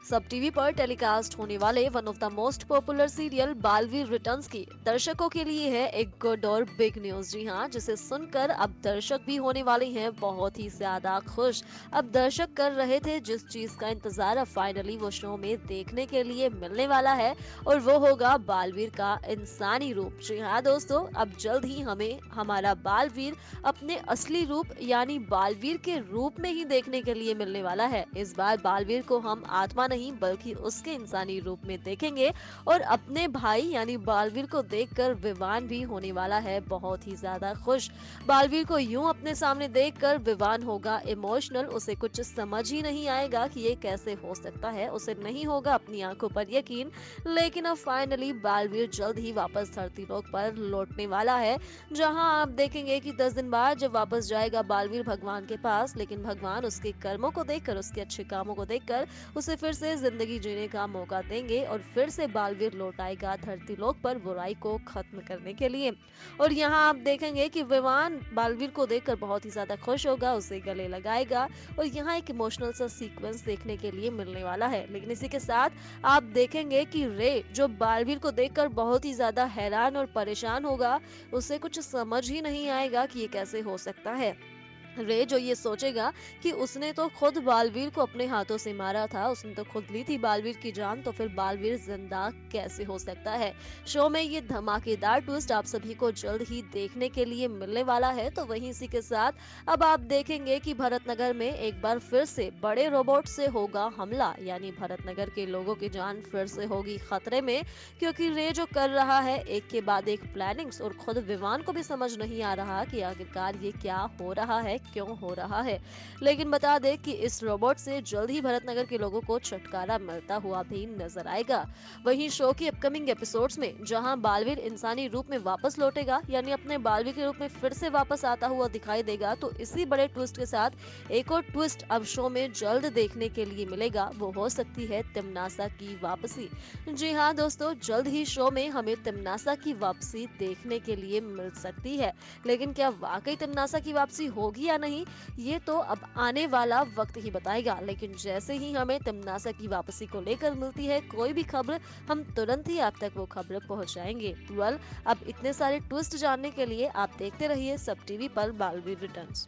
सब टीवी पर टेलीकास्ट होने वाले one of the most popular serial Baalveer returns की दर्शकों के लिए है एक गुड और बिग न्यूज। जी हाँ, जिसे सुनकर अब दर्शक भी होने वाले हैं बहुत ही ज्यादा खुश। अब दर्शक कर रहे थे जिस चीज का इंतजार, अब फाइनली वो शो में देखने के लिए मिलने वाला है और वो होगा बालवीर का इंसानी रूप। जी हाँ दोस्तों, अब जल्द ही हमें हमारा बालवीर अपने असली रूप यानी बालवीर के रूप में ही देखने के लिए मिलने वाला है। इस बार बालवीर को हम आत्मा नहीं बल्कि उसके इंसानी रूप में देखेंगे और अपने भाई यानी बालवीर को देखकर विवान भी होने वाला है बहुत ही ज्यादा खुश। बालवीर को यूं अपने सामने देखकर विवान होगा इमोशनल, उसे कुछ समझ ही नहीं आएगा कि ये कैसे हो सकता है, उसे नहीं होगा अपनी आंखों पर यकीन। लेकिन अब फाइनली बालवीर जल्द ही वापस धरती लोक पर लौटने वाला है, जहां आप देखेंगे कि 10 दिन बाद जब वापस जाएगा बालवीर भगवान के पास, लेकिन भगवान उसके कर्मों को देखकर, उसके अच्छे कामों को देखकर उसे फिर से जिंदगी जीने का मौका देंगे और फिर से बालवीर लौट आएगा धरती लोक पर बुराई को खत्म करने के लिए। और यहाँ आप देखेंगे कि विवान बालवीर को देखकर बहुत ही ज्यादा खुश होगा, उसे गले लगाएगा और यहाँ एक इमोशनल सा सीक्वेंस देखने के लिए मिलने वाला है। लेकिन इसी के साथ आप देखेंगे कि रे जो बालवीर को देखकर बहुत ही ज्यादा हैरान और परेशान होगा, उसे कुछ समझ ही नहीं आएगा कि ये कैसे हो सकता है। रे जो ये सोचेगा कि उसने तो खुद बालवीर को अपने हाथों से मारा था, उसने तो खुद ली थी बालवीर की जान, तो फिर बालवीर जिंदा कैसे हो सकता है। शो में ये धमाकेदार ट्विस्ट आप सभी को जल्द ही देखने के लिए मिलने वाला है। तो वहीं इसी के साथ अब आप देखेंगे कि भरतनगर में एक बार फिर से बड़े रोबोट से होगा हमला, यानी भरतनगर के लोगों की जान फिर से होगी खतरे में, क्योंकि रे जो कर रहा है एक के बाद एक प्लानिंग्स और खुद विवान को भी समझ नहीं आ रहा कि आखिरकार ये क्या हो रहा है, क्यों हो रहा है। लेकिन बता दे कि इस रोबोट से जल्द ही भरतनगर के लोगों को छुटकारा मिलता हुआ भी नजर आएगा। वहीं शो की अपकमिंग एपिसोड्स में जहां बालवीर इंसानी रूप में वापस लौटेगा, यानी अपने बालवीर के रूप में फिर से वापस आता हुआ दिखाई देगा, तो इसी बड़े ट्विस्ट के साथ एक और ट्विस्ट अब शो में जल्द देखने के लिए मिलेगा, वो हो सकती है तिमनासा की वापसी। जी हाँ दोस्तों, जल्द ही शो में हमें तिमनासा की वापसी देखने के लिए मिल सकती है। लेकिन क्या वाकई तिमनासा की वापसी होगी या नहीं, ये तो अब आने वाला वक्त ही बताएगा। लेकिन जैसे ही हमें तिमनासा की वापसी को लेकर मिलती है कोई भी खबर, हम तुरंत ही आप तक वो खबर पहुंचाएंगे। अब इतने सारे ट्विस्ट जानने के लिए आप देखते रहिए सब टीवी पर बालवीर रिटर्न्स।